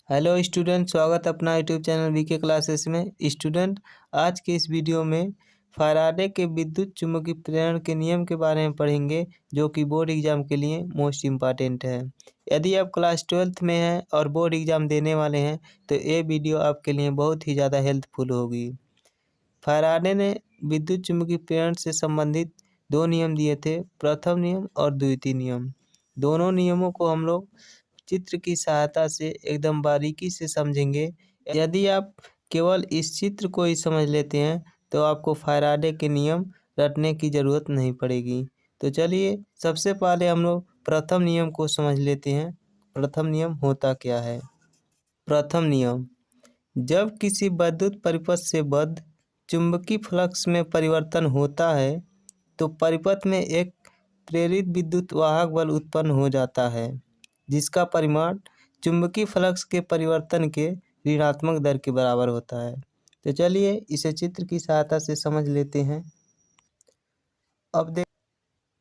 Hello student, स्वागत है अपना यूट्यूब चैनल वीके क्लासेस में। स्टूडेंट, आज के इस वीडियो में फैराडे के विद्युत चुम्बकीय प्रेरण के नियम के बारे में पढ़ेंगे, जो कि बोर्ड एग्जाम के लिए मोस्ट इम्पॉर्टेंट है। यदि आप क्लास 12th में हैं और बोर्ड एग्जाम देने वाले हैं तो ये वीडियो आपके लिए बहुत ही ज़्यादा हेल्पफुल होगी। फैराडे ने विद्युत चुम्बकीय प्रेरण से संबंधित दो नियम दिए थे, प्रथम नियम और द्वितीय नियम। दोनों नियमों को हम लोग चित्र की सहायता से एकदम बारीकी से समझेंगे। यदि आप केवल इस चित्र को ही समझ लेते हैं तो आपको फैराडे के नियम रटने की ज़रूरत नहीं पड़ेगी। तो चलिए सबसे पहले हम लोग प्रथम नियम को समझ लेते हैं। प्रथम नियम होता क्या है? प्रथम नियम, जब किसी विद्युत परिपथ से बद्ध चुंबकीय फ्लक्स में परिवर्तन होता है तो परिपथ में एक प्रेरित विद्युत वाहक बल उत्पन्न हो जाता है, जिसका परिमाण चुंबकीय फ्लक्स के परिवर्तन के ऋणात्मक दर के बराबर होता है। तो चलिए इसे चित्र की सहायता से समझ लेते हैं। अब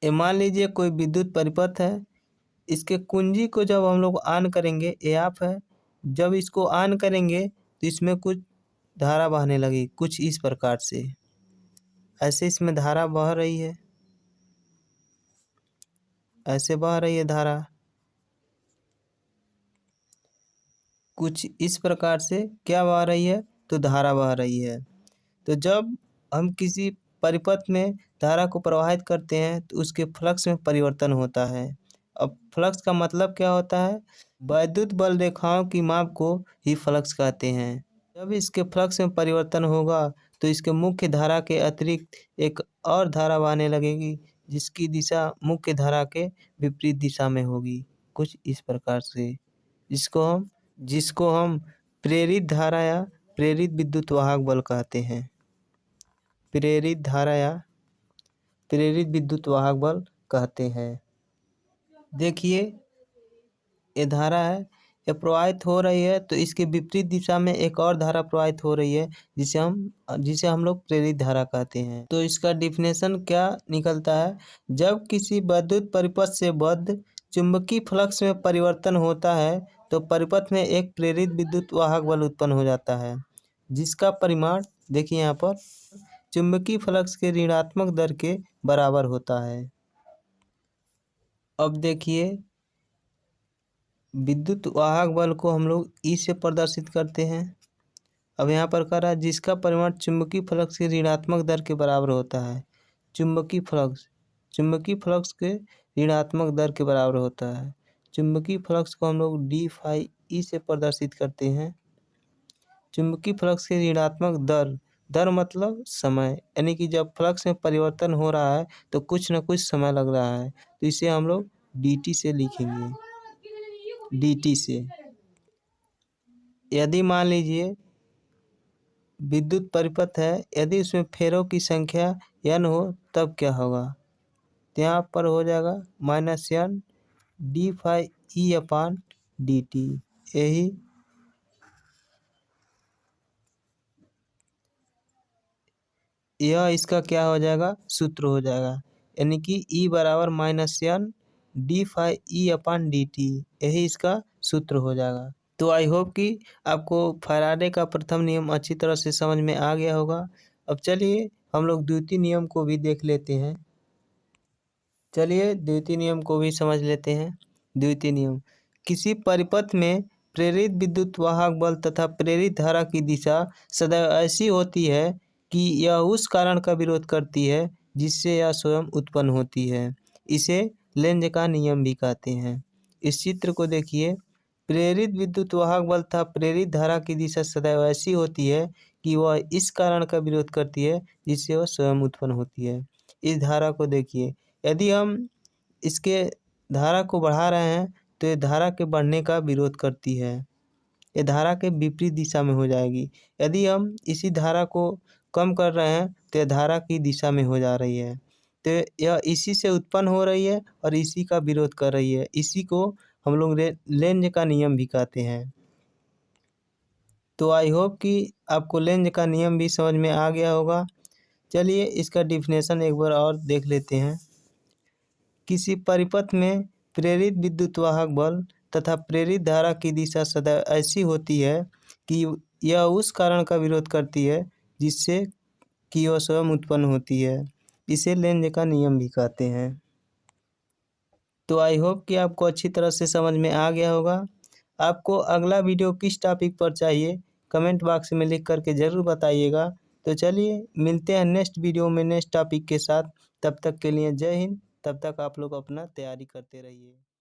मान लीजिए कोई विद्युत परिपथ है। इसके कुंजी को जब हम लोग ऑन करेंगे, ये आप है, जब इसको ऑन करेंगे तो इसमें कुछ धारा बहने लगी, कुछ इस प्रकार से। ऐसे इसमें धारा बह रही है, ऐसे बह रही है धारा, कुछ इस प्रकार से क्या बह रही है, तो धारा बह रही है। तो जब हम किसी परिपथ में धारा को प्रवाहित करते हैं तो उसके फ्लक्स में परिवर्तन होता है। अब फ्लक्स का मतलब क्या होता है? वैद्युत बल रेखाओं की माप को ही फ्लक्स कहते हैं। जब इसके फ्लक्स में परिवर्तन होगा तो इसके मुख्य धारा के अतिरिक्त एक और धारा बहने लगेगी, जिसकी दिशा मुख्य धारा के विपरीत दिशा में होगी, कुछ इस प्रकार से, जिसको हम प्रेरित धारा या प्रेरित विद्युत वाहक बल कहते हैं। प्रेरित धारा या प्रेरित विद्युत वाहक बल कहते हैं। देखिए ये धारा है, ये प्रवाहित हो रही है तो इसके विपरीत दिशा में एक और धारा प्रवाहित हो रही है, जिसे हम लोग प्रेरित धारा कहते हैं। तो इसका डिफिनेशन क्या निकलता है? जब किसी विद्युत परिपथ से बद्ध चुंबकीय फ्लक्स में परिवर्तन होता है तो परिपथ में एक प्रेरित विद्युत वाहक बल उत्पन्न हो जाता है, जिसका परिमाण देखिए यहाँ पर चुंबकीय फ्लक्स के ऋणात्मक दर के बराबर होता है। अब देखिए विद्युत वाहक बल को हम लोग ई से प्रदर्शित करते हैं। अब यहाँ पर कह रहा है जिसका परिमाण चुंबकीय फ्लक्स के ऋणात्मक दर के बराबर होता है। चुंबकीय फ्लक्स के ऋणात्मक दर के बराबर होता है। चुंबकीय फ्लक्स को हम लोग डी फाई ई से प्रदर्शित करते हैं। चुंबकीय फ्लक्स के ऋणात्मक दर मतलब समय, यानी कि जब फ्लक्स में परिवर्तन हो रहा है तो कुछ न कुछ समय लग रहा है, तो इसे हम लोग dt से लिखेंगे। dt से, यदि मान लीजिए विद्युत परिपथ है, यदि उसमें फेरों की संख्या n हो तब क्या होगा? तो यहाँ पर हो जाएगा -n डी फाई ई अपान डी टी। यह इसका क्या हो जाएगा? सूत्र हो जाएगा, यानी कि E बराबर -n डी फाई ई अपान डी टी, यही इसका सूत्र हो जाएगा। तो आई होप कि आपको फैराडे का प्रथम नियम अच्छी तरह से समझ में आ गया होगा। अब चलिए हम लोग द्वितीय नियम को भी देख लेते हैं। चलिए द्वितीय नियम को भी समझ लेते हैं। द्वितीय नियम, किसी परिपथ में प्रेरित विद्युत वाहक बल तथा प्रेरित धारा की दिशा सदैव ऐसी होती है कि यह उस कारण का विरोध करती है जिससे यह स्वयं उत्पन्न होती है। इसे लेंज का नियम भी कहते हैं। इस चित्र को देखिए, प्रेरित विद्युत वाहक बल तथा प्रेरित धारा की दिशा सदैव ऐसी होती है कि वह इस कारण का विरोध करती है जिससे वह स्वयं उत्पन्न होती है। इस धारा को देखिए, यदि हम इसके धारा को बढ़ा रहे हैं तो ये धारा के बढ़ने का विरोध करती है, ये धारा के विपरीत दिशा में हो जाएगी। यदि हम इसी धारा को कम कर रहे हैं तो यह धारा की दिशा में हो जा रही है, तो यह इसी से उत्पन्न हो रही है और इसी का विरोध कर रही है। इसी को हम लोग लेंज का नियम भी कहते हैं। तो आई होप कि आपको लेंज का नियम भी समझ में आ गया होगा। चलिए इसका डिफिनेशन एक बार और देख लेते हैं। किसी परिपथ में प्रेरित विद्युत वाहक बल तथा प्रेरित धारा की दिशा सदैव ऐसी होती है कि यह उस कारण का विरोध करती है जिससे कि वह स्वयं उत्पन्न होती है। इसे लेंज का नियम भी कहते हैं। तो आई होप कि आपको अच्छी तरह से समझ में आ गया होगा। आपको अगला वीडियो किस टॉपिक पर चाहिए कमेंट बॉक्स में लिख करके ज़रूर बताइएगा। तो चलिए मिलते हैं नेक्स्ट वीडियो में नेक्स्ट टॉपिक के साथ। तब तक के लिए जय हिंद। तब तक आप लोग अपना तैयारी करते रहिए।